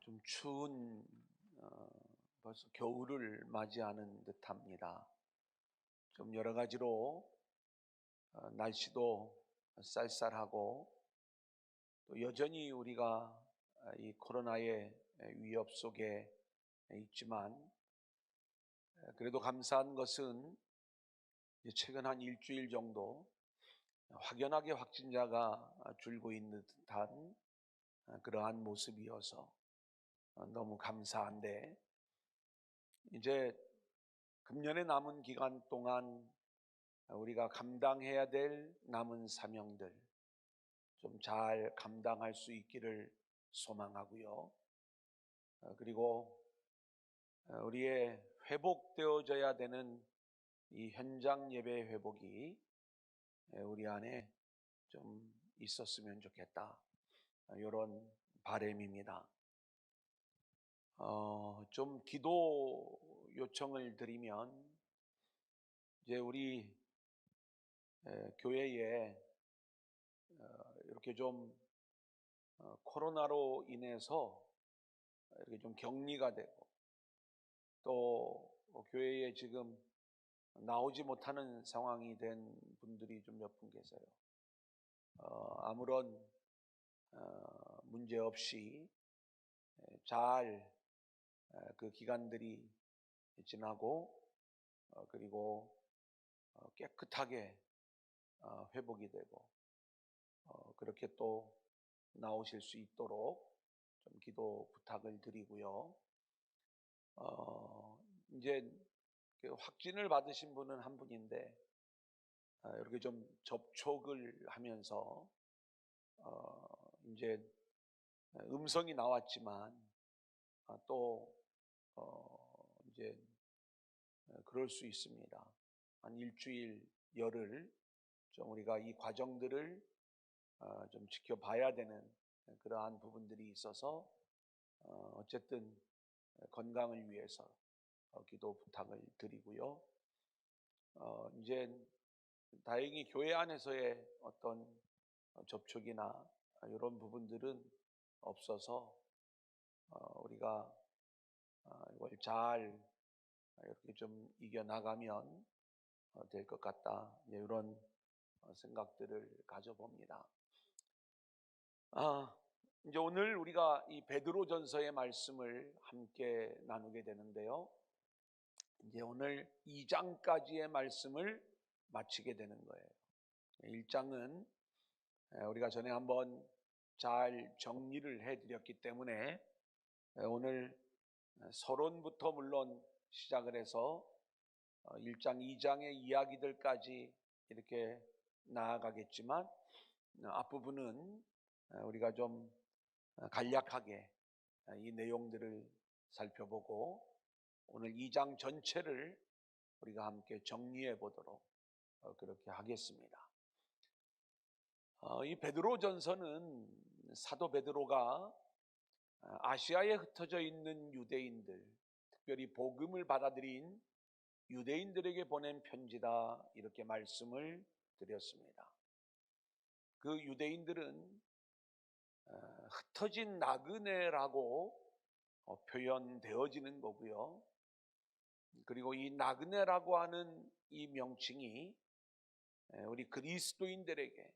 좀 추운 벌써 겨울을 맞이하는 듯합니다. 좀 여러 가지로 날씨도 쌀쌀하고 또 여전히 우리가 이 코로나의 위협 속에 있지만 그래도 감사한 것은 이제 최근 한 일주일 정도 확연하게 확진자가 줄고 있는 듯한 그러한 모습이어서 너무 감사한데, 이제 금년에 남은 기간 동안 우리가 감당해야 될 남은 사명들 좀 잘 감당할 수 있기를 소망하고요. 그리고 우리의 회복되어져야 되는 이 현장 예배 회복이 우리 안에 좀 있었으면 좋겠다, 이런 바람입니다. 좀 기도 요청을 드리면, 이제 우리 교회에 이렇게 좀 코로나로 인해서 이렇게 좀 격리가 되고 또 교회에 지금 나오지 못하는 상황이 된 분들이 좀 몇 분 계세요. 아무런 문제 없이 잘 그 기간들이 지나고 그리고 깨끗하게 회복이 되고 그렇게 또 나오실 수 있도록 좀 기도 부탁을 드리고요. 이제 확진을 받으신 분은 한 분인데 이렇게 좀 접촉을 하면서 이제 음성이 나왔지만 또 이제 그럴 수 있습니다. 한 일주일, 열흘 좀 우리가 이 과정들을 좀 지켜봐야 되는 그러한 부분들이 있어서 어쨌든 건강을 위해서 기도 부탁을 드리고요. 이제 다행히 교회 안에서의 어떤 접촉이나 이런 부분들은 없어서 우리가 이걸 잘 이렇게 좀 이겨나가면 될 것 같다, 이런 생각들을 가져봅니다. 이제 오늘 우리가 이 베드로전서의 말씀을 함께 나누게 되는데요. 이제 오늘 2장까지의 말씀을 마치게 되는 거예요. 1장은 우리가 전에 한번 잘 정리를 해드렸기 때문에 오늘 서론부터 물론 시작을 해서 1장, 2장의 이야기들까지 이렇게 나아가겠지만 앞부분은 우리가 좀 간략하게 이 내용들을 살펴보고 오늘 2장 전체를 우리가 함께 정리해 보도록 그렇게 하겠습니다. 이 베드로전서는 사도 베드로가 아시아에 흩어져 있는 유대인들, 특별히 복음을 받아들인 유대인들에게 보낸 편지다, 이렇게 말씀을 드렸습니다. 그 유대인들은 흩어진 나그네라고 표현되어지는 거고요. 그리고 이 나그네라고 하는 이 명칭이 우리 그리스도인들에게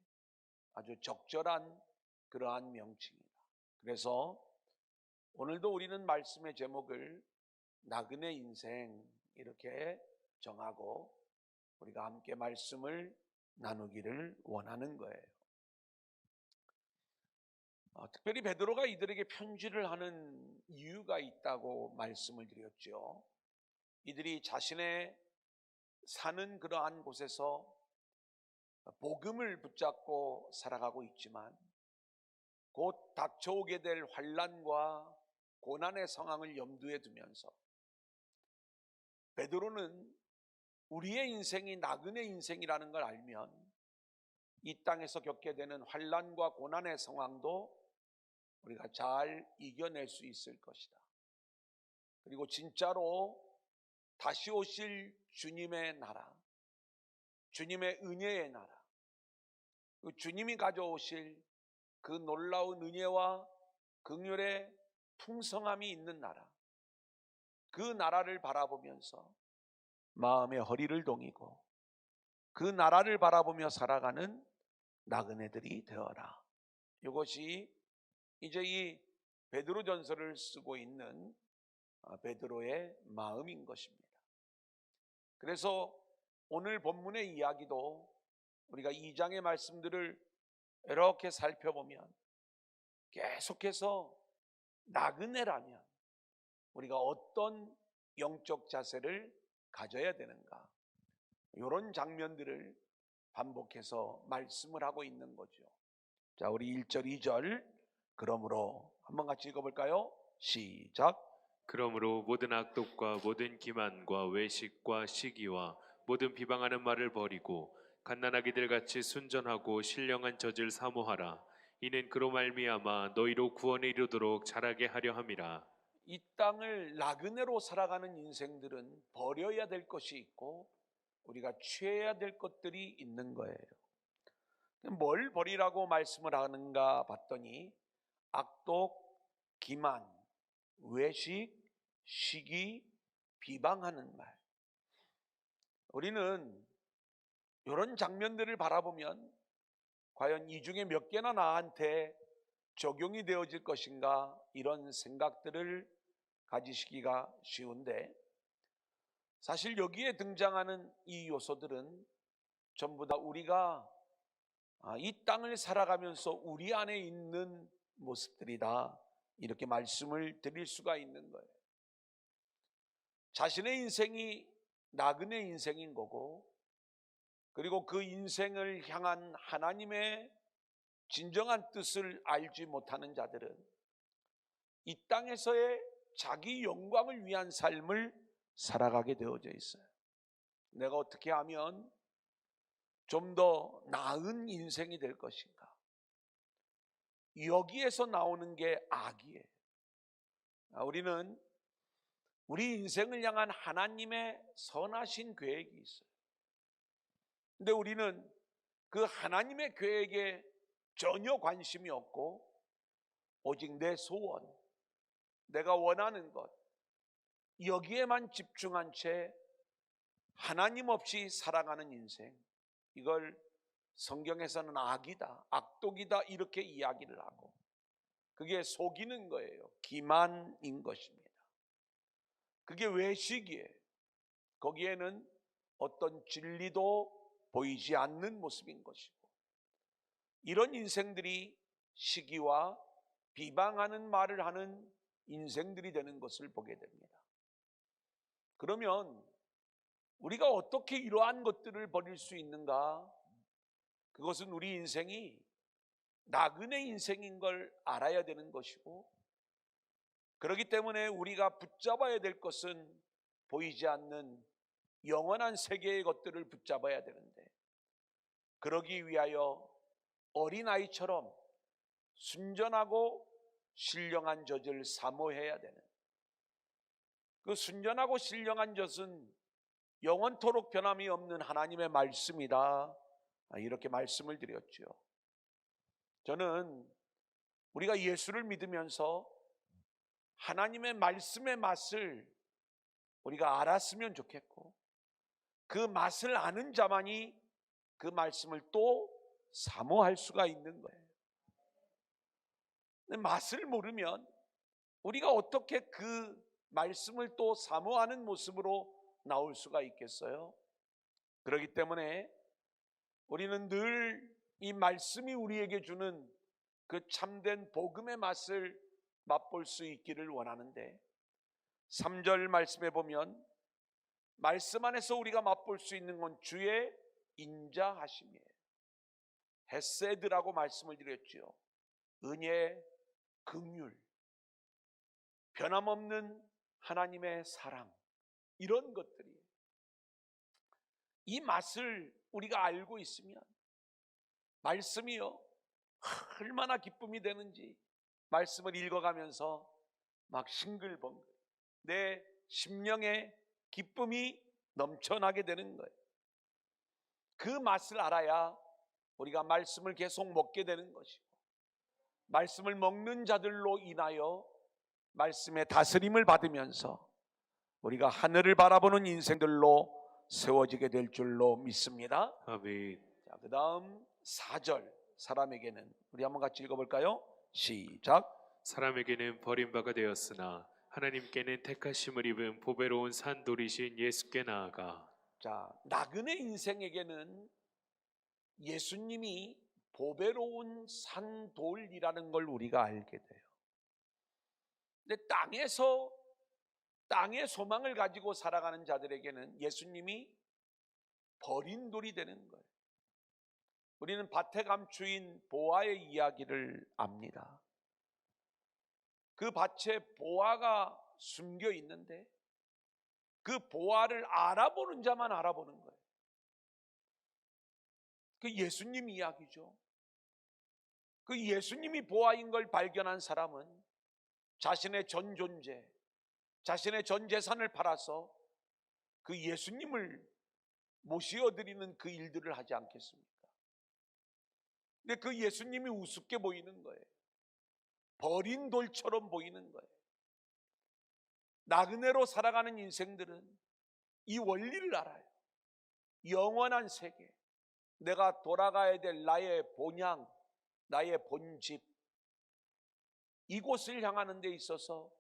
아주 적절한 그러한 명칭이다. 그래서 오늘도 우리는 말씀의 제목을 나그네 인생 이렇게 정하고 우리가 함께 말씀을 나누기를 원하는 거예요. 특별히 베드로가 이들에게 편지를 하는 이유가 있다고 말씀을 드렸죠. 이들이 자신의 사는 그러한 곳에서 복음을 붙잡고 살아가고 있지만 곧 닥쳐오게 될 환난과 고난의 상황을 염두에 두면서 베드로는 우리의 인생이 나그네 인생이라는 걸 알면 이 땅에서 겪게 되는 환난과 고난의 상황도 우리가 잘 이겨낼 수 있을 것이다. 그리고 진짜로 다시 오실 주님의 나라, 주님의 은혜의 나라, 그 주님이 가져오실 그 놀라운 은혜와 긍휼의 풍성함이 있는 나라, 그 나라를 바라보면서 마음의 허리를 동이고 그 나라를 바라보며 살아가는 나그네들이 되어라. 이것이 이제 이 베드로전서를 쓰고 있는 베드로의 마음인 것입니다. 그래서 오늘 본문의 이야기도 우리가 2장의 말씀들을 이렇게 살펴보면 계속해서 나그네라면 우리가 어떤 영적 자세를 가져야 되는가, 이런 장면들을 반복해서 말씀을 하고 있는 거죠. 자, 우리 1절 2절 그러므로 한번 같이 읽어볼까요? 시작. 그러므로 모든 악독과 모든 기만과 외식과 시기와 모든 비방하는 말을 버리고 갓난아기들 같이 순전하고 신령한 젖을 사모하라. 이는 그로 말미암아 너희로 구원에 이르도록 자라게 하려 함이라. 이 땅을 나그네로 살아가는 인생들은 버려야 될 것이 있고 우리가 취해야 될 것들이 있는 거예요. 뭘 버리라고 말씀을 하는가 봤더니 악독, 기만, 외식, 시기, 비방하는 말. 우리는 이런 장면들을 바라보면 과연 이 중에 몇 개나 나한테 적용이 되어질 것인가, 이런 생각들을 가지시기가 쉬운데, 사실 여기에 등장하는 이 요소들은 전부 다 우리가 이 땅을 살아가면서 우리 안에 있는 모습들이다, 이렇게 말씀을 드릴 수가 있는 거예요. 자신의 인생이 나그네 인생인 거고, 그리고 그 인생을 향한 하나님의 진정한 뜻을 알지 못하는 자들은 이 땅에서의 자기 영광을 위한 삶을 살아가게 되어져 있어요. 내가 어떻게 하면 좀 더 나은 인생이 될 것인가, 여기에서 나오는 게 악이에요. 우리는 우리 인생을 향한 하나님의 선하신 계획이 있어요. 근데 우리는 그 하나님의 계획에 전혀 관심이 없고 오직 내 소원, 내가 원하는 것, 여기에만 집중한 채 하나님 없이 살아가는 인생, 이걸 성경에서는 악이다, 악독이다, 이렇게 이야기를 하고, 그게 속이는 거예요. 기만인 것입니다. 그게 외식이에요. 거기에는 어떤 진리도 보이지 않는 모습인 것이고, 이런 인생들이 시기와 비방하는 말을 하는 인생들이 되는 것을 보게 됩니다. 그러면 우리가 어떻게 이러한 것들을 버릴 수 있는가? 그것은 우리 인생이 나그네 인생인 걸 알아야 되는 것이고, 그렇기 때문에 우리가 붙잡아야 될 것은 보이지 않는 영원한 세계의 것들을 붙잡아야 되는데, 그러기 위하여 어린아이처럼 순전하고 신령한 젖을 사모해야 되는, 그 순전하고 신령한 젖은 영원토록 변함이 없는 하나님의 말씀이다, 이렇게 말씀을 드렸죠. 저는 우리가 예수를 믿으면서 하나님의 말씀의 맛을 우리가 알았으면 좋겠고, 그 맛을 아는 자만이 그 말씀을 또 사모할 수가 있는 거예요. 근데 맛을 모르면 우리가 어떻게 그 말씀을 또 사모하는 모습으로 나올 수가 있겠어요? 그렇기 때문에 우리는 늘 이 말씀이 우리에게 주는 그 참된 복음의 맛을 맛볼 수 있기를 원하는데, 3절 말씀에 보면 말씀 안에서 우리가 맛볼 수 있는 건 주의 인자하심이에요. 헤세드라고 말씀을 드렸죠. 은혜, 긍휼, 변함없는 하나님의 사랑, 이런 것들이, 이 맛을 우리가 알고 있으면 말씀이요 얼마나 기쁨이 되는지 말씀을 읽어가면서 막 싱글벙글 내 심령에 기쁨이 넘쳐나게 되는 거예요. 그 맛을 알아야 우리가 말씀을 계속 먹게 되는 것이고, 말씀을 먹는 자들로 인하여 말씀의 다스림을 받으면서 우리가 하늘을 바라보는 인생들로 세워지게 될 줄로 믿습니다. 아멘. 자, 그 다음 4절 사람에게는 우리 한번 같이 읽어볼까요? 시작. 사람에게는 버림바가 되었으나 하나님께는 택하심을 입은 보배로운 산돌이신 예수께 나아가. 자, 나그네 인생에게는 예수님이 보배로운 산돌이라는 걸 우리가 알게 돼요. 근데 땅의 소망을 가지고 살아가는 자들에게는 예수님이 버린 돌이 되는 거예요. 우리는 밭에 감추인 보아의 이야기를 압니다. 그 밭에 보아가 숨겨 있는데 그 보아를 알아보는 자만 알아보는 거예요. 그 예수님 이야기죠. 그 예수님이 보아인 걸 발견한 사람은 자신의 전 존재, 자신의 전 재산을 팔아서 그 예수님을 모시어드리는 그 일들을 하지 않겠습니까? 근데 그 예수님이 우습게 보이는 거예요. 버린 돌처럼 보이는 거예요. 나그네로 살아가는 인생들은 이 원리를 알아요. 영원한 세계, 내가 돌아가야 될 나의 본향, 나의 본집, 이곳을 향하는 데 있어서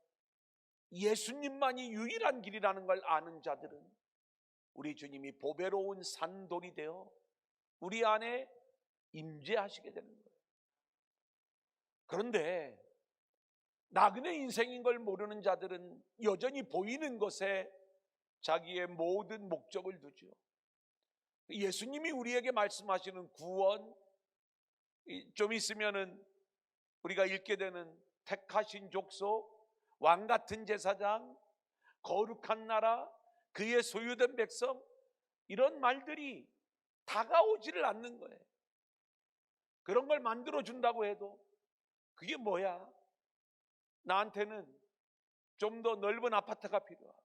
예수님만이 유일한 길이라는 걸 아는 자들은 우리 주님이 보배로운 산돌이 되어 우리 안에 임재하시게 되는 거예요. 그런데 나그네 인생인 걸 모르는 자들은 여전히 보이는 것에 자기의 모든 목적을 두죠. 예수님이 우리에게 말씀하시는 구원, 좀 있으면은 우리가 읽게 되는 택하신 족속, 왕같은 제사장, 거룩한 나라, 그의 소유된 백성, 이런 말들이 다가오지를 않는 거예요. 그런 걸 만들어준다고 해도 그게 뭐야? 나한테는 좀 더 넓은 아파트가 필요하고,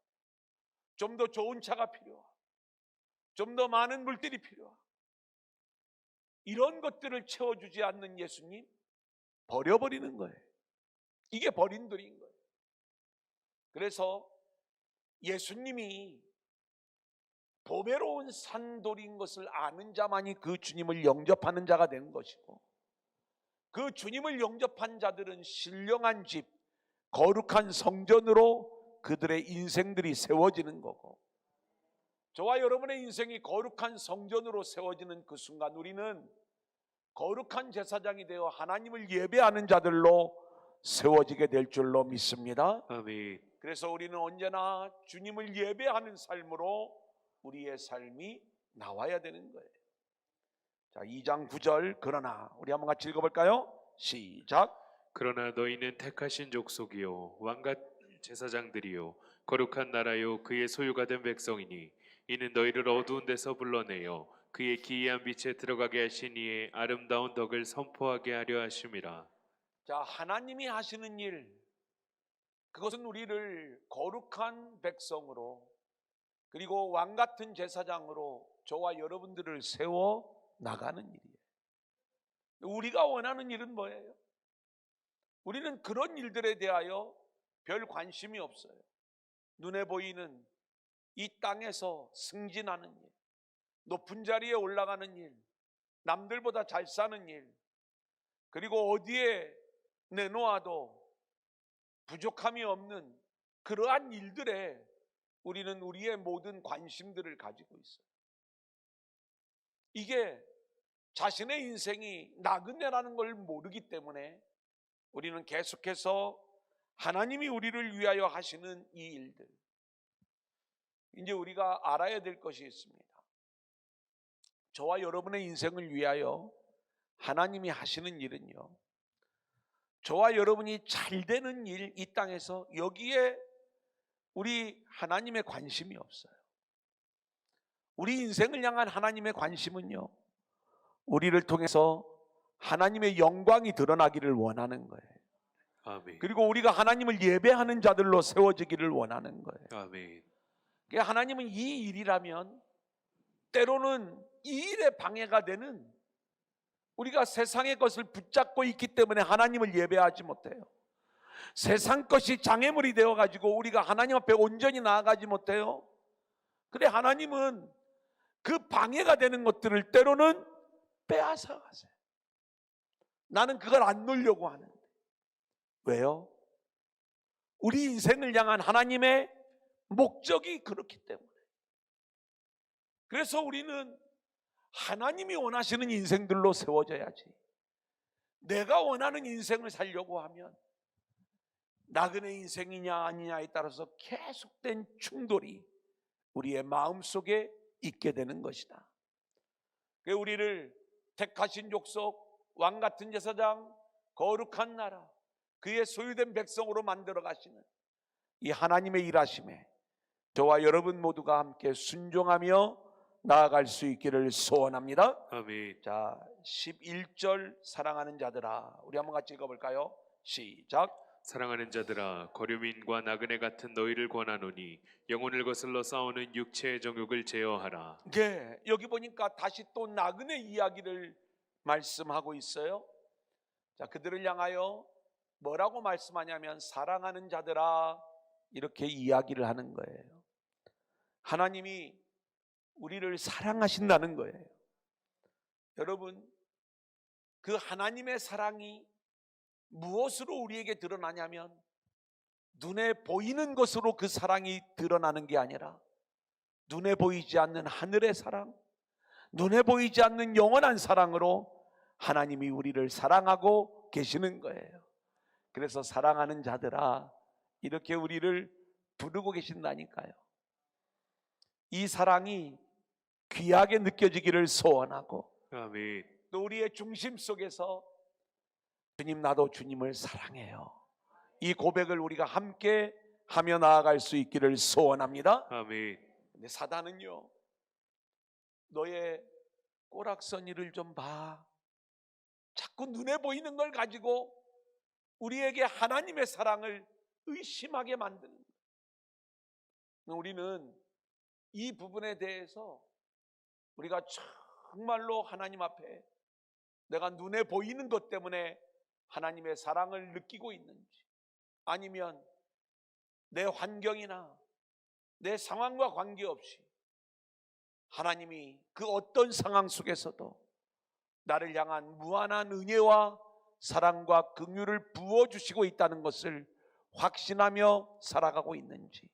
좀 더 좋은 차가 필요하고, 좀 더 많은 물들이 필요하고, 이런 것들을 채워주지 않는 예수님 버려버리는 거예요. 이게 버린 돌인 거예요. 그래서 예수님이 보배로운 산돌인 것을 아는 자만이 그 주님을 영접하는 자가 된 것이고, 그 주님을 영접한 자들은 신령한 집, 거룩한 성전으로 그들의 인생들이 세워지는 거고, 저와 여러분의 인생이 거룩한 성전으로 세워지는 그 순간 우리는 거룩한 제사장이 되어 하나님을 예배하는 자들로 세워지게 될 줄로 믿습니다. 아멘. 그래서 우리는 언제나 주님을 예배하는 삶으로 우리의 삶이 나와야 되는 거예요. 자, 2장 9절 그러나 우리 한번 같이 읽어볼까요? 시작. 그러나 너희는 택하신 족속이요 왕같 제사장들이요 거룩한 나라요 그의 소유가 된 백성이니 이는 너희를 어두운 데서 불러내어 그의 기이한 빛에 들어가게 하신 이의 아름다운 덕을 선포하게 하려 하심이라. 자, 하나님이 하시는 일, 그것은 우리를 거룩한 백성으로 그리고 왕같은 제사장으로 저와 여러분들을 세워 나가는 일이에요. 우리가 원하는 일은 뭐예요? 우리는 그런 일들에 대하여 별 관심이 없어요. 눈에 보이는 이 땅에서 승진하는 일, 높은 자리에 올라가는 일, 남들보다 잘 사는 일, 그리고 어디에 내놓아도 부족함이 없는 그러한 일들에 우리는 우리의 모든 관심들을 가지고 있어요. 이게 자신의 인생이 나그네라는 걸 모르기 때문에 우리는 계속해서 하나님이 우리를 위하여 하시는 이 일들, 이제 우리가 알아야 될 것이 있습니다. 저와 여러분의 인생을 위하여 하나님이 하시는 일은요, 저와 여러분이 잘 되는 일, 이 땅에서 여기에 우리 하나님의 관심이 없어요. 우리 인생을 향한 하나님의 관심은요, 우리를 통해서 하나님의 영광이 드러나기를 원하는 거예요. 아멘. 그리고 우리가 하나님을 예배하는 자들로 세워지기를 원하는 거예요. 아멘. 그러니까 하나님은 이 일이라면 때로는 이 일에 방해가 되는, 우리가 세상의 것을 붙잡고 있기 때문에 하나님을 예배하지 못해요. 세상 것이 장애물이 되어가지고 우리가 하나님 앞에 온전히 나아가지 못해요. 그래, 하나님은 그 방해가 되는 것들을 때로는 빼앗아 가세요. 나는 그걸 안 놓으려고 하는데. 왜요? 우리 인생을 향한 하나님의 목적이 그렇기 때문에. 그래서 우리는 하나님이 원하시는 인생들로 세워져야지. 내가 원하는 인생을 살려고 하면 나그네 인생이냐 아니냐에 따라서 계속된 충돌이 우리의 마음속에 있게 되는 것이다. 우리를 택하신 족속, 왕같은 제사장, 거룩한 나라, 그의 소유된 백성으로 만들어 가시는 이 하나님의 일하심에 저와 여러분 모두가 함께 순종하며 나아갈 수 있기를 소원합니다. 아멘. 자, 11절 사랑하는 자들아, 우리 한번 같이 읽어볼까요? 시작. 사랑하는 자들아, 거류민과 나그네 같은 너희를 권하노니 영혼을 거슬러 싸우는 육체의 정욕을 제어하라. 네, 여기 보니까 다시 또 나그네 이야기를 말씀하고 있어요. 자, 그들을 향하여 뭐라고 말씀하냐면 사랑하는 자들아, 이렇게 이야기를 하는 거예요. 하나님이 우리를 사랑하신다는 거예요. 여러분, 그 하나님의 사랑이 무엇으로 우리에게 드러나냐면 눈에 보이는 것으로 그 사랑이 드러나는 게 아니라 눈에 보이지 않는 하늘의 사랑, 눈에 보이지 않는 영원한 사랑으로 하나님이 우리를 사랑하고 계시는 거예요. 그래서 사랑하는 자들아, 이렇게 우리를 부르고 계신다니까요. 이 사랑이 귀하게 느껴지기를 소원하고, 아멘. 또 우리의 중심 속에서 주님, 나도 주님을 사랑해요, 이 고백을 우리가 함께 하며 나아갈 수 있기를 소원합니다. 아멘. 근데 사단은요, 너의 꼬락서니를 좀 봐, 자꾸 눈에 보이는 걸 가지고 우리에게 하나님의 사랑을 의심하게 만드는 거예요. 우리는 이 부분에 대해서 우리가 정말로 하나님 앞에 내가 눈에 보이는 것 때문에 하나님의 사랑을 느끼고 있는지, 아니면 내 환경이나 내 상황과 관계없이 하나님이 그 어떤 상황 속에서도 나를 향한 무한한 은혜와 사랑과 긍휼을 부어주시고 있다는 것을 확신하며 살아가고 있는지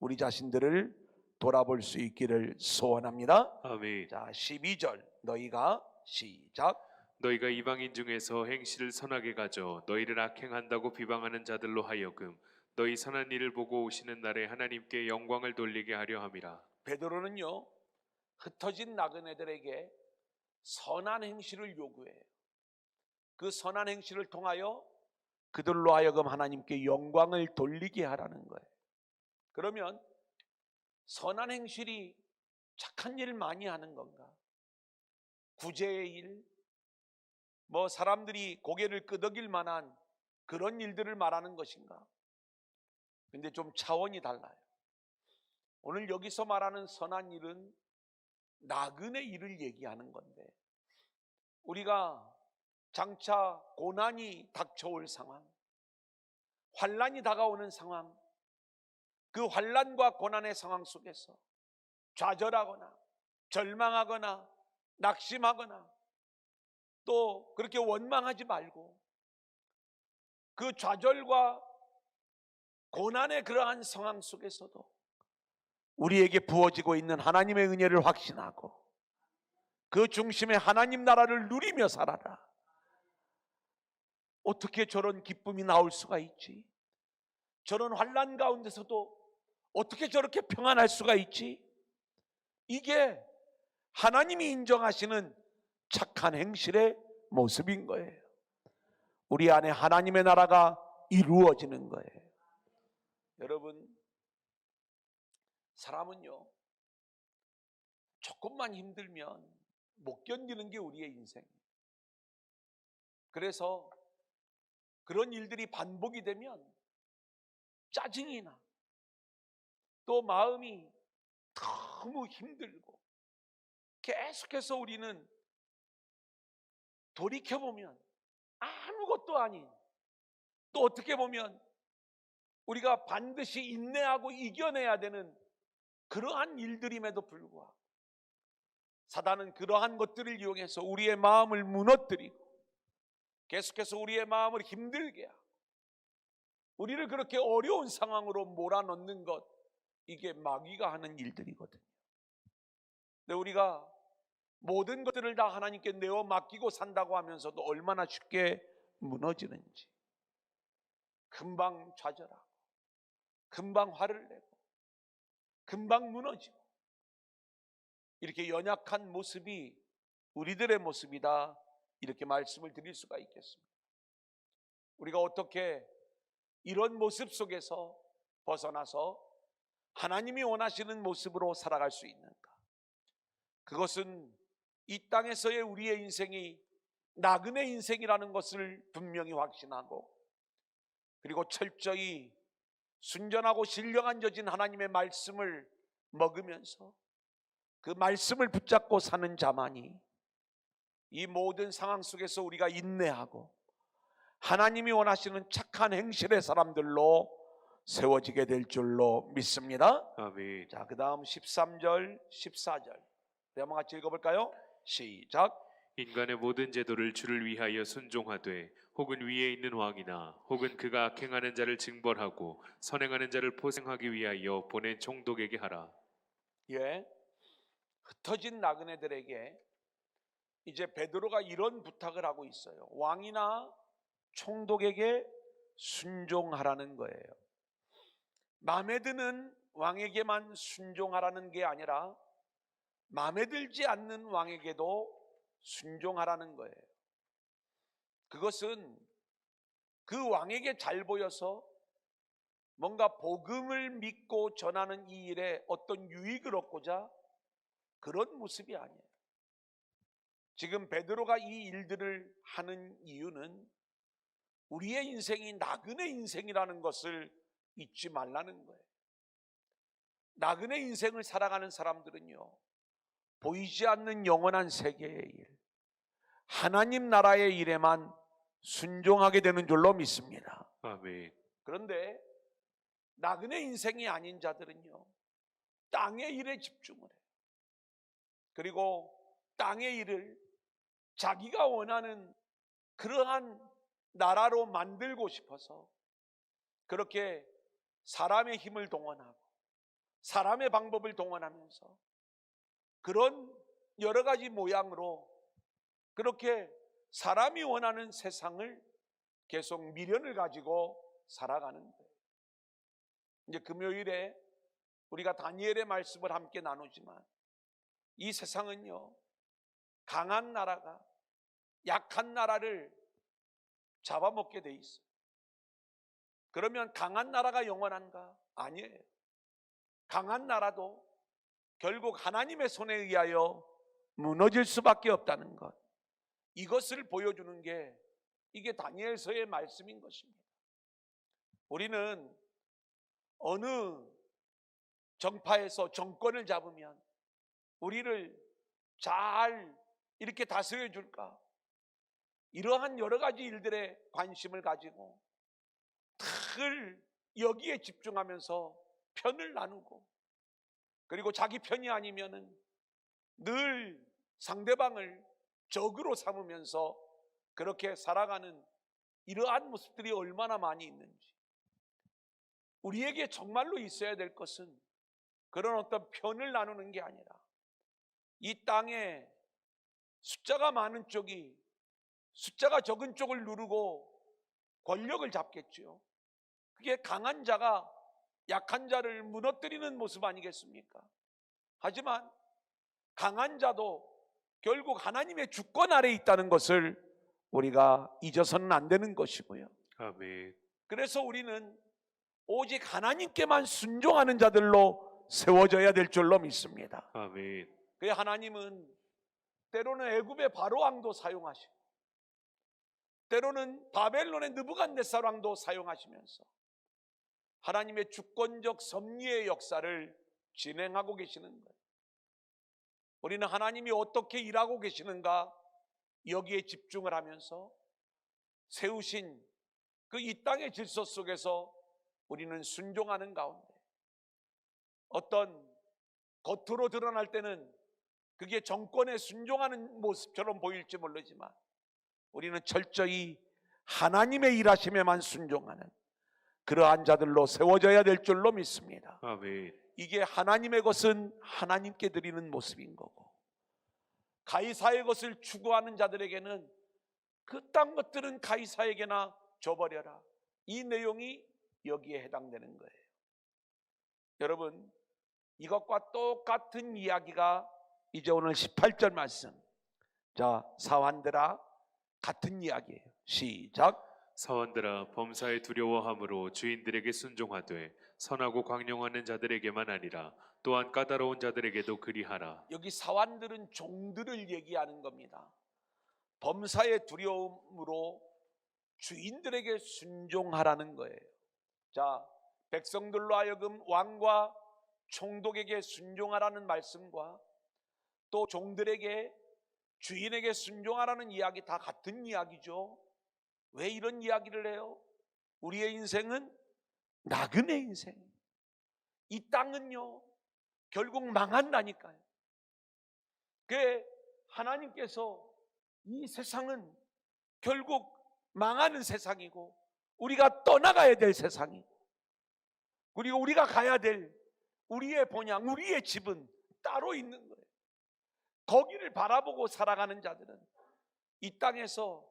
우리 자신들을 돌아볼 수 있기를 소원합니다. 아멘. 자, 12절 너희가 시작. 너희가 이방인 중에서 행실을 선하게 가져 너희를 악행한다고 비방하는 자들로 하여금 너희 선한 일을 보고 오시는 날에 하나님께 영광을 돌리게 하려 함이라. 베드로는요, 흩어진 나그네들에게 선한 행실을 요구해요. 그 선한 행실을 통하여 그들로 하여금 하나님께 영광을 돌리게 하라는 거예요. 그러면 선한 행실이 착한 일을 많이 하는 건가? 구제의 일, 뭐 사람들이 고개를 끄덕일 만한 그런 일들을 말하는 것인가? 근데 좀 차원이 달라요. 오늘 여기서 말하는 선한 일은 나그네 일을 얘기하는 건데, 우리가 장차 고난이 닥쳐올 상황, 환난이 다가오는 상황, 그 환난과 고난의 상황 속에서 좌절하거나 절망하거나 낙심하거나 또 그렇게 원망하지 말고, 그 좌절과 고난의 그러한 상황 속에서도 우리에게 부어지고 있는 하나님의 은혜를 확신하고 그 중심에 하나님 나라를 누리며 살아라. 어떻게 저런 기쁨이 나올 수가 있지? 저런 환난 가운데서도 어떻게 저렇게 평안할 수가 있지? 이게 하나님이 인정하시는 착한 행실의 모습인 거예요. 우리 안에 하나님의 나라가 이루어지는 거예요. 여러분, 사람은요, 조금만 힘들면 못 견디는 게 우리의 인생이에요. 그래서 그런 일들이 반복이 되면 짜증이 나, 또 마음이 너무 힘들고, 계속해서 우리는 돌이켜보면 아무것도 아닌 또 어떻게 보면 우리가 반드시 인내하고 이겨내야 되는 그러한 일들임에도 불구하고 사단은 그러한 것들을 이용해서 우리의 마음을 무너뜨리고 계속해서 우리의 마음을 힘들게 하고 우리를 그렇게 어려운 상황으로 몰아넣는 것, 이게 마귀가 하는 일들이거든요. 근데 우리가 모든 것들을 다 하나님께 내어 맡기고 산다고 하면서도 얼마나 쉽게 무너지는지, 금방 좌절하고 금방 화를 내고 금방 무너지고, 이렇게 연약한 모습이 우리들의 모습이다, 이렇게 말씀을 드릴 수가 있겠습니다. 우리가 어떻게 이런 모습 속에서 벗어나서 하나님이 원하시는 모습으로 살아갈 수 있는가? 그것은 이 땅에서의 우리의 인생이 나그네 인생이라는 것을 분명히 확신하고, 그리고 철저히 순전하고 신령한 져진 하나님의 말씀을 먹으면서 그 말씀을 붙잡고 사는 자만이 이 모든 상황 속에서 우리가 인내하고 하나님이 원하시는 착한 행실의 사람들로 세워지게 될 줄로 믿습니다. 아멘. 자, 그 다음 13절, 14절 한번 같이 읽어볼까요? 시작. 인간의 모든 제도를 주를 위하여 순종하되 혹은 위에 있는 왕이나 혹은 그가 악행하는 자를 징벌하고 선행하는 자를 포생하기 위하여 보낸 총독에게 하라. 예, 흩어진 나그네들에게 이제 베드로가 이런 부탁을 하고 있어요. 왕이나 총독에게 순종하라는 거예요. 마음에 드는 왕에게만 순종하라는 게 아니라 마음에 들지 않는 왕에게도 순종하라는 거예요. 그것은 그 왕에게 잘 보여서 뭔가 복음을 믿고 전하는 이 일에 어떤 유익을 얻고자 그런 모습이 아니에요. 지금 베드로가 이 일들을 하는 이유는 우리의 인생이 나그네 인생이라는 것을 잊지 말라는 거예요. 나그네 인생을 살아가는 사람들은요, 보이지 않는 영원한 세계의 일, 하나님 나라의 일에만 순종하게 되는 줄로 믿습니다. 아멘. 그런데 나그네 인생이 아닌 자들은요, 땅의 일에 집중을 해요. 그리고 땅의 일을 자기가 원하는 그러한 나라로 만들고 싶어서 그렇게 사람의 힘을 동원하고 사람의 방법을 동원하면서 그런 여러 가지 모양으로 그렇게 사람이 원하는 세상을 계속 미련을 가지고 살아가는 거예요. 이제 금요일에 우리가 다니엘의 말씀을 함께 나누지만 이 세상은요, 강한 나라가 약한 나라를 잡아먹게 돼 있어요. 그러면 강한 나라가 영원한가? 아니에요. 강한 나라도 결국 하나님의 손에 의하여 무너질 수밖에 없다는 것, 이것을 보여주는 게 이게 다니엘서의 말씀인 것입니다. 우리는 어느 정파에서 정권을 잡으면 우리를 잘 이렇게 다스려 줄까, 이러한 여러 가지 일들에 관심을 가지고 늘 여기에 집중하면서 편을 나누고, 그리고 자기 편이 아니면은 늘 상대방을 적으로 삼으면서 그렇게 살아가는 이러한 모습들이 얼마나 많이 있는지, 우리에게 정말로 있어야 될 것은 그런 어떤 편을 나누는 게 아니라 이 땅에 숫자가 많은 쪽이 숫자가 적은 쪽을 누르고 권력을 잡겠죠. 그게 강한 자가 약한 자를 무너뜨리는 모습 아니겠습니까? 하지만 강한 자도 결국 하나님의 주권 아래에 있다는 것을 우리가 잊어서는 안 되는 것이고요. 아멘. 그래서 우리는 오직 하나님께만 순종하는 자들로 세워져야 될 줄로 믿습니다. 아멘. 그래서 하나님은 때로는 애굽의 바로 왕도 사용하시고 때로는 바벨론의 느부갓네살 왕도 사용하시면서 하나님의 주권적 섭리의 역사를 진행하고 계시는 거예요. 우리는 하나님이 어떻게 일하고 계시는가 여기에 집중을 하면서 세우신 그 이 땅의 질서 속에서 우리는 순종하는 가운데 어떤 겉으로 드러날 때는 그게 정권에 순종하는 모습처럼 보일지 모르지만 우리는 철저히 하나님의 일하심에만 순종하는 그러한 자들로 세워져야 될 줄로 믿습니다. 아멘. 이게 하나님의 것은 하나님께 드리는 모습인 거고, 가이사의 것을 추구하는 자들에게는 그 땅 것들은 가이사에게나 줘버려라, 이 내용이 여기에 해당되는 거예요. 여러분, 이것과 똑같은 이야기가 이제 오늘 18절 말씀, 자, 사환들아, 같은 이야기예요. 시작. 사원들아, 범사에 두려워함으로 주인들에게 순종하되 선하고 광용하는 자들에게만 아니라 또한 까다로운 자들에게도 그리하라. 여기 사환들은 종들을 얘기하는 겁니다. 범사의 두려움으로 주인들에게 순종하라는 거예요. 자, 백성들로 하여금 왕과 총독에게 순종하라는 말씀과 또 종들에게, 주인에게 순종하라는 이야기 다 같은 이야기죠. 왜 이런 이야기를 해요? 우리의 인생은 나그네 인생, 이 땅은요 결국 망한다니까요. 그 하나님께서 이 세상은 결국 망하는 세상이고 우리가 떠나가야 될 세상이고, 그리고 우리가 가야 될 우리의 본향, 우리의 집은 따로 있는 거예요. 거기를 바라보고 살아가는 자들은 이 땅에서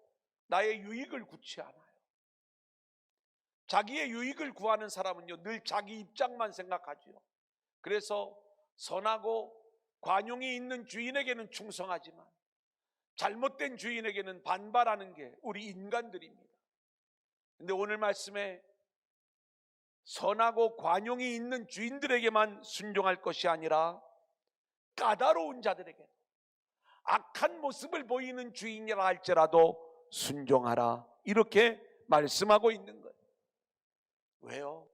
나의 유익을 구치 않아요. 자기의 유익을 구하는 사람은요 늘 자기 입장만 생각하죠. 그래서 선하고 관용이 있는 주인에게는 충성하지만 잘못된 주인에게는 반발하는 게 우리 인간들입니다. 근데 오늘 말씀에 선하고 관용이 있는 주인들에게만 순종할 것이 아니라 까다로운 자들에게, 악한 모습을 보이는 주인이라 할지라도 순종하라, 이렇게 말씀하고 있는 거예요. 왜요?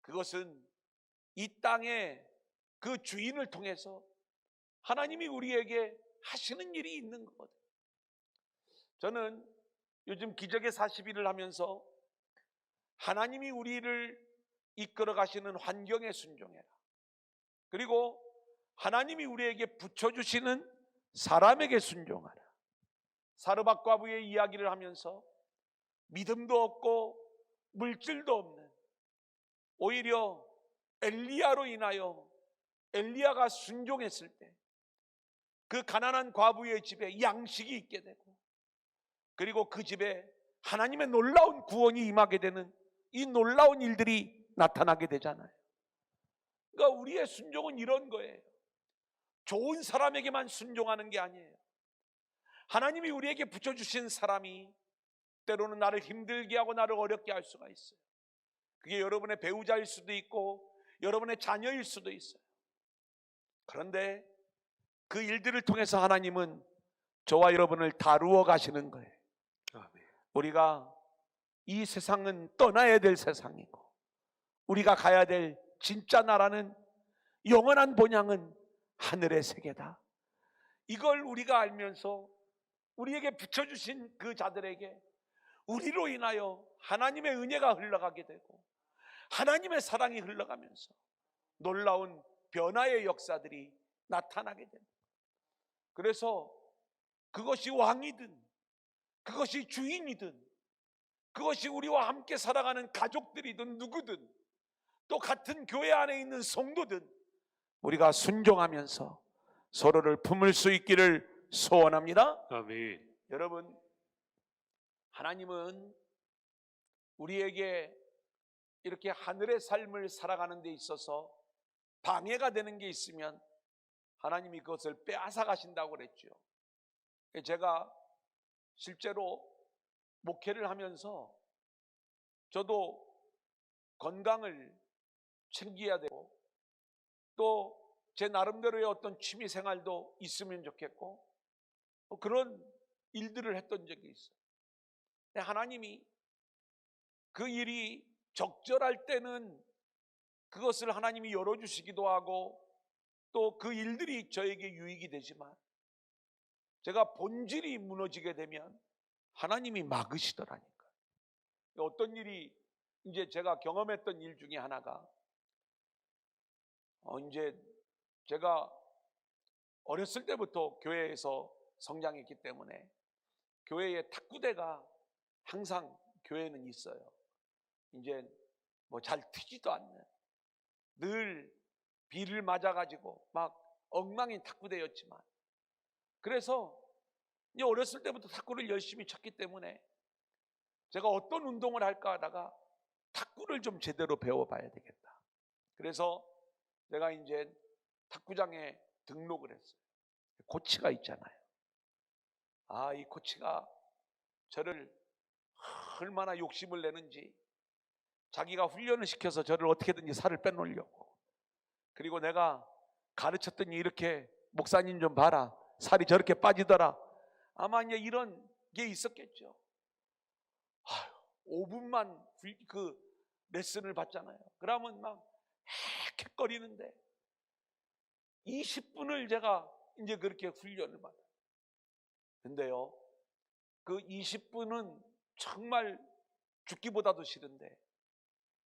그것은 이 땅에 그 주인을 통해서 하나님이 우리에게 하시는 일이 있는 거거든요. 저는 요즘 기적의 40일을 하면서 하나님이 우리를 이끌어 가시는 환경에 순종해라, 그리고 하나님이 우리에게 붙여주시는 사람에게 순종하라, 사르밧 과부의 이야기를 하면서 믿음도 없고 물질도 없는, 오히려 엘리야로 인하여 엘리야가 순종했을 때 그 가난한 과부의 집에 양식이 있게 되고, 그리고 그 집에 하나님의 놀라운 구원이 임하게 되는 이 놀라운 일들이 나타나게 되잖아요. 그러니까 우리의 순종은 이런 거예요. 좋은 사람에게만 순종하는 게 아니에요. 하나님이 우리에게 붙여주신 사람이 때로는 나를 힘들게 하고 나를 어렵게 할 수가 있어요. 그게 여러분의 배우자일 수도 있고 여러분의 자녀일 수도 있어요. 그런데 그 일들을 통해서 하나님은 저와 여러분을 다루어 가시는 거예요. 아멘. 우리가 이 세상은 떠나야 될 세상이고 우리가 가야 될 진짜 나라는, 영원한 본향은 하늘의 세계다. 이걸 우리가 알면서 우리에게 붙여주신 그 자들에게 우리로 인하여 하나님의 은혜가 흘러가게 되고 하나님의 사랑이 흘러가면서 놀라운 변화의 역사들이 나타나게 됩니다. 그래서 그것이 왕이든 그것이 주인이든 그것이 우리와 함께 살아가는 가족들이든 누구든 또 같은 교회 안에 있는 성도든 우리가 순종하면서 서로를 품을 수 있기를 소원합니다. 아멘. 여러분, 하나님은 우리에게 이렇게 하늘의 삶을 살아가는 데 있어서 방해가 되는 게 있으면 하나님이 그것을 빼앗아 가신다고 그랬죠. 제가 실제로 목회를 하면서 저도 건강을 챙겨야 되고 또 제 나름대로의 어떤 취미 생활도 있으면 좋겠고 그런 일들을 했던 적이 있어요. 근데 하나님이 그 일이 적절할 때는 그것을 하나님이 열어주시기도 하고 또 그 일들이 저에게 유익이 되지만 제가 본질이 무너지게 되면 하나님이 막으시더라니까요. 어떤 일이 이제 제가 경험했던 일 중에 하나가 이제 제가 어렸을 때부터 교회에서 성장했기 때문에 교회에 탁구대가 항상 교회는 있어요. 이제 뭐 잘 튀지도 않는, 늘 비를 맞아가지고 막 엉망인 탁구대였지만, 그래서 이제 어렸을 때부터 탁구를 열심히 쳤기 때문에 제가 어떤 운동을 할까 하다가 탁구를 좀 제대로 배워봐야 되겠다. 그래서 제가 이제 탁구장에 등록을 했어요. 코치가 있잖아요. 이 코치가 저를 얼마나 욕심을 내는지, 자기가 훈련을 시켜서 저를 어떻게든지 살을 빼놓으려고. 그리고 내가 가르쳤더니 이렇게, 목사님 좀 봐라, 살이 저렇게 빠지더라. 아마 이제 이런 게 있었겠죠. 5분만 그 레슨을 받잖아요. 그러면 막 헥헥거리는데 20분을 제가 이제 그렇게 훈련을 받아요. 근데요, 그 20분은 정말 죽기보다도 싫은데,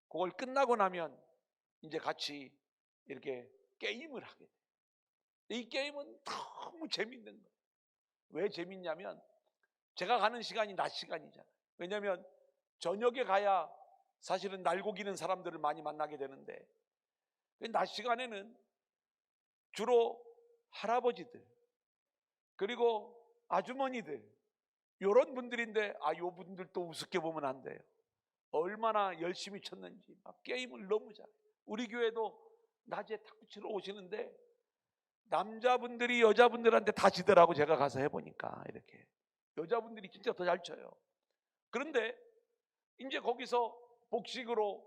그걸 끝나고 나면 이제 같이 이렇게 게임을 하게 돼요. 이 게임은 너무 재밌는 거예요. 왜 재밌냐면 제가 가는 시간이 낮 시간이잖아요. 왜냐하면 저녁에 가야 사실은 날고기는 사람들을 많이 만나게 되는데, 낮 시간에는 주로 할아버지들 그리고 아주머니들, 이런 분들인데, 요 분들도 우습게 보면 안 돼요. 얼마나 열심히 쳤는지 막 게임을 너무 잘해요. 우리 교회도 낮에 탁구 치러 오시는데 남자분들이 여자분들한테 다 지더라고. 제가 가서 해보니까 이렇게 여자분들이 진짜 더 잘 쳐요. 그런데 이제 거기서 복식으로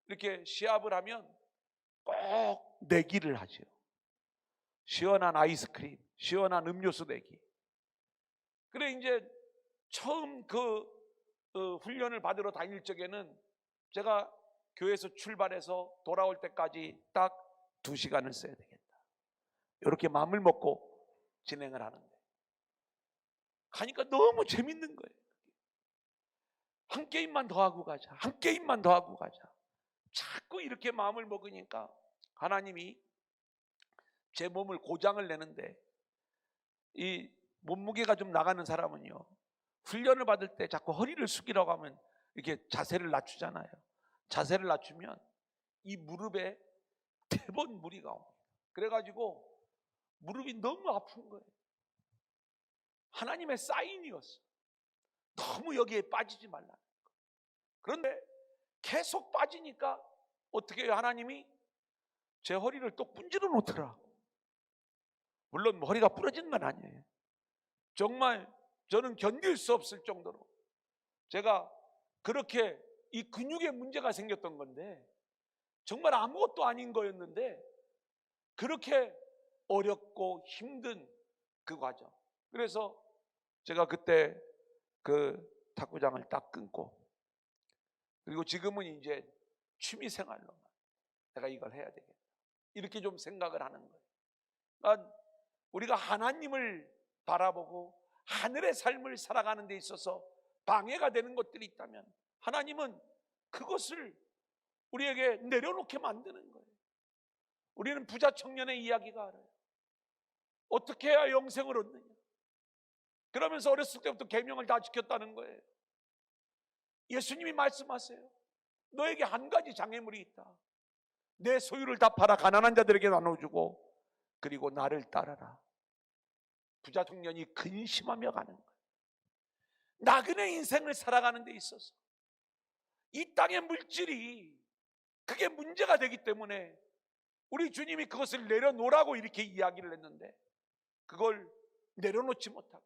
이렇게 시합을 하면 꼭 내기를 하죠. 시원한 아이스크림, 시원한 음료수 내기. 그래 이제 처음 그 훈련을 받으러 다닐 적에는 제가 교회에서 출발해서 돌아올 때까지 딱 2시간을 써야 되겠다, 이렇게 마음을 먹고 진행을 하는데, 가니까 너무 재밌는 거예요. 한 게임만 더 하고 가자, 한 게임만 더 하고 가자. 자꾸 이렇게 마음을 먹으니까 하나님이 제 몸을 고장을 내는데, 이 몸무게가 좀 나가는 사람은요, 훈련을 받을 때 자꾸 허리를 숙이라고 하면 이렇게 자세를 낮추잖아요. 자세를 낮추면 이 무릎에 대번 무리가 옵니다. 그래가지고 무릎이 너무 아픈 거예요. 하나님의 사인이었어. 너무 여기에 빠지지 말라는 거. 그런데 계속 빠지니까 어떻게 해요? 하나님이 제 허리를 또 꾼질러 놓더라. 물론 허리가 부러진 건 아니에요. 정말 저는 견딜 수 없을 정도로 제가 그렇게 이 근육에 문제가 생겼던 건데, 정말 아무것도 아닌 거였는데 그렇게 어렵고 힘든 그 과정. 그래서 제가 그때 그 탁구장을 딱 끊고, 그리고 지금은 이제 취미 생활로만 내가 이걸 해야 되겠다, 이렇게 좀 생각을 하는 거예요. 그러니까 우리가 하나님을 바라보고 하늘의 삶을 살아가는 데 있어서 방해가 되는 것들이 있다면 하나님은 그것을 우리에게 내려놓게 만드는 거예요. 우리는 부자 청년의 이야기가 알아요. 어떻게 해야 영생을 얻느냐. 그러면서 어렸을 때부터 계명을 다 지켰다는 거예요. 예수님이 말씀하세요. 너에게 한 가지 장애물이 있다. 내 소유를 다 팔아 가난한 자들에게 나눠주고 그리고 나를 따르라. 부자 청년이 근심하며 가는 거예요. 나그네 인생을 살아가는 데 있어서 이 땅의 물질이 그게 문제가 되기 때문에 우리 주님이 그것을 내려놓으라고 이렇게 이야기를 했는데, 그걸 내려놓지 못하고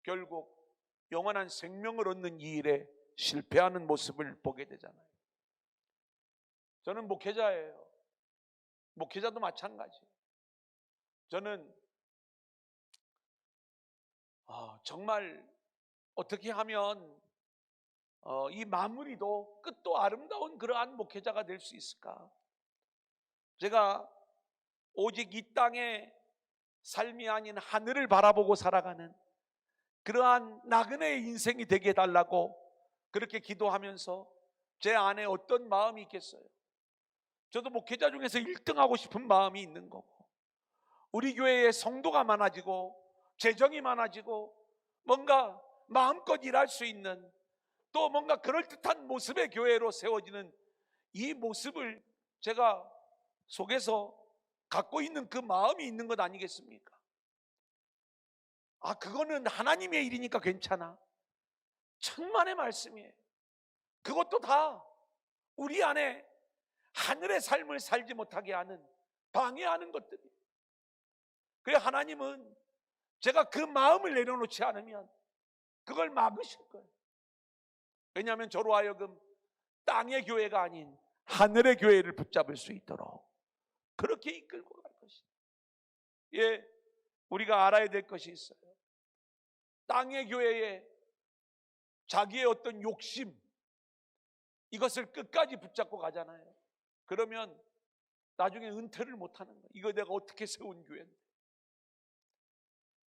결국 영원한 생명을 얻는 이 일에 실패하는 모습을 보게 되잖아요. 저는 목회자예요. 목회자도 마찬가지. 저는 정말 어떻게 하면 이 마무리도 끝도 아름다운 그러한 목회자가 될 수 있을까? 제가 오직 이 땅의 삶이 아닌 하늘을 바라보고 살아가는 그러한 나그네의 인생이 되게 해달라고 그렇게 기도하면서 제 안에 어떤 마음이 있겠어요? 저도 목회자 중에서 1등하고 싶은 마음이 있는 거고, 우리 교회에 성도가 많아지고 재정이 많아지고 뭔가 마음껏 일할 수 있는, 또 뭔가 그럴듯한 모습의 교회로 세워지는 이 모습을 제가 속에서 갖고 있는 그 마음이 있는 것 아니겠습니까? 그거는 하나님의 일이니까 괜찮아. 천만의 말씀이에요. 그것도 다 우리 안에 하늘의 삶을 살지 못하게 하는, 방해하는 것들이에요. 그래 하나님은 제가 그 마음을 내려놓지 않으면 그걸 막으실 거예요. 왜냐하면 저로 하여금 땅의 교회가 아닌 하늘의 교회를 붙잡을 수 있도록 그렇게 이끌고 갈 것이다. 예, 우리가 알아야 될 것이 있어요. 땅의 교회에 자기의 어떤 욕심, 이것을 끝까지 붙잡고 가잖아요. 그러면 나중에 은퇴를 못하는 거예요. 이거 내가 어떻게 세운 교회인데.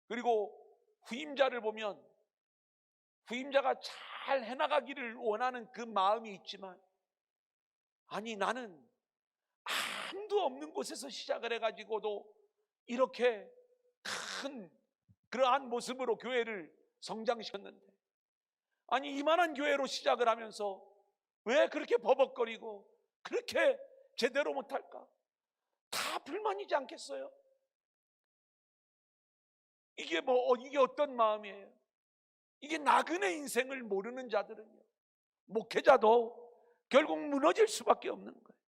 그리고 후임자를 보면 후임자가 잘 해나가기를 원하는 그 마음이 있지만, 아니 나는 아무도 없는 곳에서 시작을 해가지고도 이렇게 큰 그러한 모습으로 교회를 성장시켰는데, 아니 이만한 교회로 시작을 하면서 왜 그렇게 버벅거리고 그렇게 제대로 못할까? 다 불만이지 않겠어요? 이게 어떤 마음이에요? 이게 나그네 인생을 모르는 자들은요, 목회자도 결국 무너질 수밖에 없는 거예요.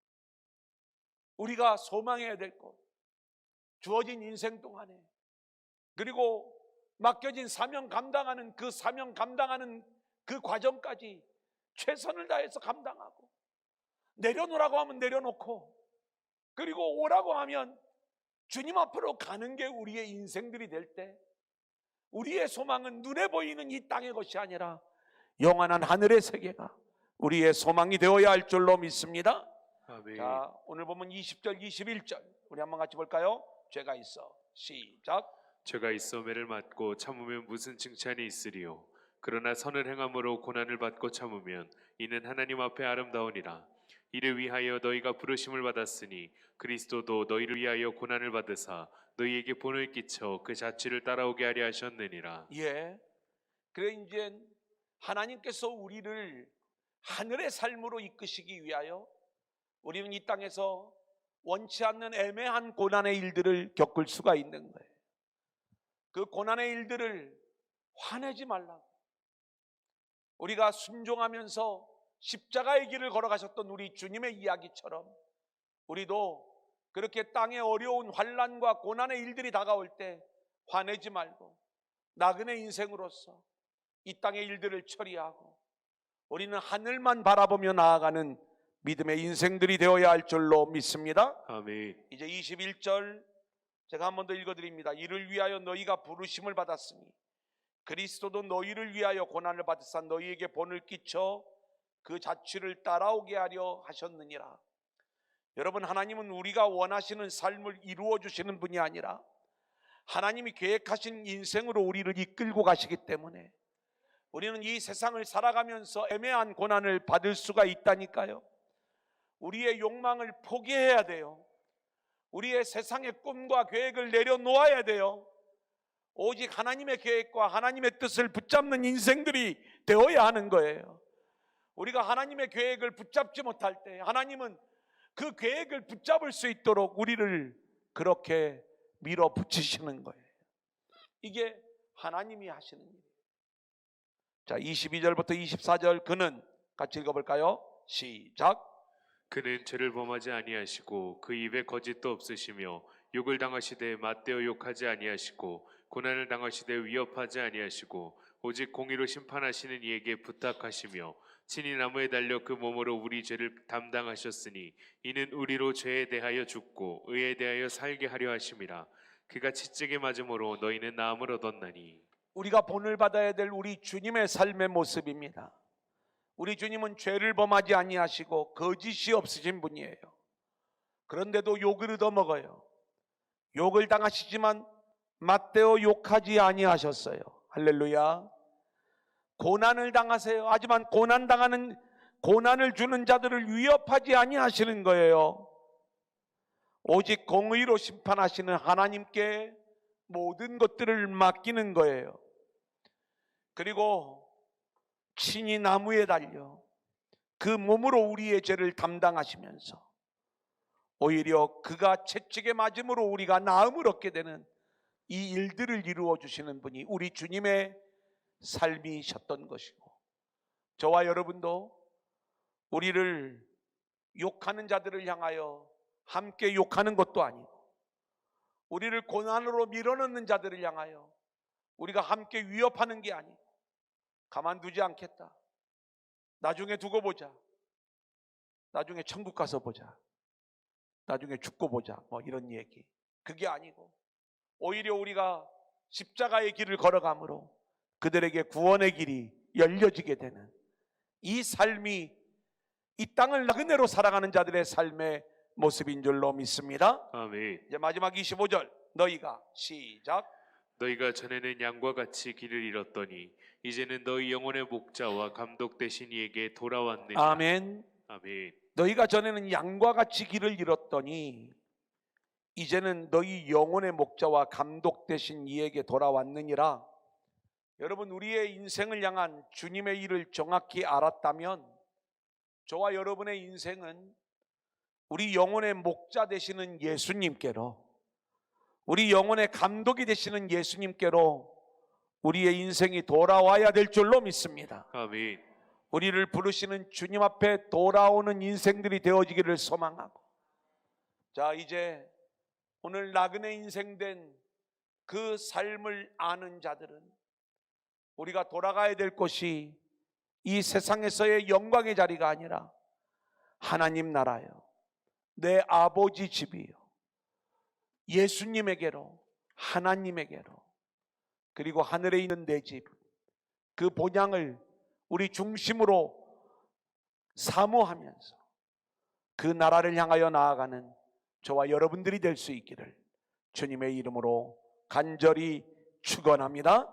우리가 소망해야 될 것, 주어진 인생 동안에, 그리고 맡겨진 사명 감당하는 그 과정까지 최선을 다해서 감당하고, 내려놓으라고 하면 내려놓고, 그리고 오라고 하면 주님 앞으로 가는 게 우리의 인생들이 될 때, 우리의 소망은 눈에 보이는 이 땅의 것이 아니라 영원한 하늘의 세계가 우리의 소망이 되어야 할 줄로 믿습니다. 아멘. 자, 오늘 보면 20절 21절 우리 한번 같이 볼까요? 죄가 있어. 시작. 죄가 있어 매를 맞고 참으면 무슨 칭찬이 있으리요. 그러나 선을 행함으로 고난을 받고 참으면 이는 하나님 앞에 아름다우니라. 이를 위하여 너희가 부르심을 받았으니 그리스도도 너희를 위하여 고난을 받으사 너희에게 본을 끼쳐 그 자취를 따라오게 하려 하셨느니라. 예. 그래 이제 하나님께서 우리를 하늘의 삶으로 이끄시기 위하여 우리는 이 땅에서 원치 않는 애매한 고난의 일들을 겪을 수가 있는 거예요. 그 고난의 일들을 화내지 말라고, 우리가 순종하면서 십자가의 길을 걸어가셨던 우리 주님의 이야기처럼 우리도 그렇게 땅에 어려운 환난과 고난의 일들이 다가올 때 화내지 말고 나그네 인생으로서 이 땅의 일들을 처리하고 우리는 하늘만 바라보며 나아가는 믿음의 인생들이 되어야 할 줄로 믿습니다. 아멘. 이제 21절 제가 한 번 더 읽어드립니다. 이를 위하여 너희가 부르심을 받았으니 그리스도도 너희를 위하여 고난을 받으사 너희에게 본을 끼쳐 그 자취를 따라오게 하려 하셨느니라. 여러분, 하나님은 우리가 원하시는 삶을 이루어 주시는 분이 아니라 하나님이 계획하신 인생으로 우리를 이끌고 가시기 때문에 우리는 이 세상을 살아가면서 애매한 고난을 받을 수가 있다니까요. 우리의 욕망을 포기해야 돼요. 우리의 세상의 꿈과 계획을 내려놓아야 돼요. 오직 하나님의 계획과 하나님의 뜻을 붙잡는 인생들이 되어야 하는 거예요. 우리가 하나님의 계획을 붙잡지 못할 때 하나님은 그 계획을 붙잡을 수 있도록 우리를 그렇게 밀어붙이시는 거예요. 이게 하나님이 하시는 일이에요. 자, 22절부터 24절 그는 같이 읽어볼까요? 시작. 그는 죄를 범하지 아니하시고 그 입에 거짓도 없으시며 욕을 당하시되 맞대어 욕하지 아니하시고 고난을 당하시되 위협하지 아니하시고 오직 공의로 심판하시는 이에게 부탁하시며 친히 나무에 달려 그 몸으로 우리 죄를 담당하셨으니 이는 우리로 죄에 대하여 죽고 의에 대하여 살게 하려 하심이라. 그가 채찍에 맞음으로 너희는 나음을 얻었나니. 우리가 본을 받아야 될 우리 주님의 삶의 모습입니다. 우리 주님은 죄를 범하지 아니하시고 거짓이 없으신 분이에요. 그런데도 욕을 얻어먹어요. 욕을 당하시지만 맞대어 욕하지 아니하셨어요. 할렐루야. 고난을 당하세요. 하지만 고난을 주는 자들을 위협하지 아니하시는 거예요. 오직 공의로 심판하시는 하나님께 모든 것들을 맡기는 거예요. 그리고 친히 나무에 달려 그 몸으로 우리의 죄를 담당하시면서 오히려 그가 채찍에 맞음으로 우리가 나음을 얻게 되는 이 일들을 이루어 주시는 분이 우리 주님의 삶이셨던 것이고, 저와 여러분도 우리를 욕하는 자들을 향하여 함께 욕하는 것도 아니고, 우리를 고난으로 밀어넣는 자들을 향하여 우리가 함께 위협하는 게 아니고, 가만두지 않겠다, 나중에 두고 보자, 나중에 천국 가서 보자, 나중에 죽고 보자, 뭐 이런 얘기, 그게 아니고 오히려 우리가 십자가의 길을 걸어가므로 그들에게 구원의 길이 열려지게 되는 이 삶이 이 땅을 나그네로 살아가는 자들의 삶의 모습인 줄로 믿습니다. 아멘. 이제 마지막 25절, 너희가 시작. 너희가 전에는 양과 같이 길을 잃었더니 이제는 너희 영혼의 목자와 감독 되신 이에게 돌아왔느니라. 아멘. 아멘. 너희가 전에는 양과 같이 길을 잃었더니 이제는 너희 영혼의 목자와 감독 되신 이에게 돌아왔느니라. 여러분, 우리의 인생을 향한 주님의 일을 정확히 알았다면 저와 여러분의 인생은 우리 영혼의 목자 되시는 예수님께로, 우리 영혼의 감독이 되시는 예수님께로 우리의 인생이 돌아와야 될 줄로 믿습니다. 아멘. 우리를 부르시는 주님 앞에 돌아오는 인생들이 되어지기를 소망하고, 자, 이제 오늘 나그네 인생 된 그 삶을 아는 자들은 우리가 돌아가야 될 곳이 이 세상에서의 영광의 자리가 아니라 하나님 나라요, 내 아버지 집이요, 예수님에게로, 하나님에게로, 그리고 하늘에 있는 내 집, 그 본향을 우리 중심으로 사모하면서 그 나라를 향하여 나아가는 저와 여러분들이 될 수 있기를 주님의 이름으로 간절히 축원합니다.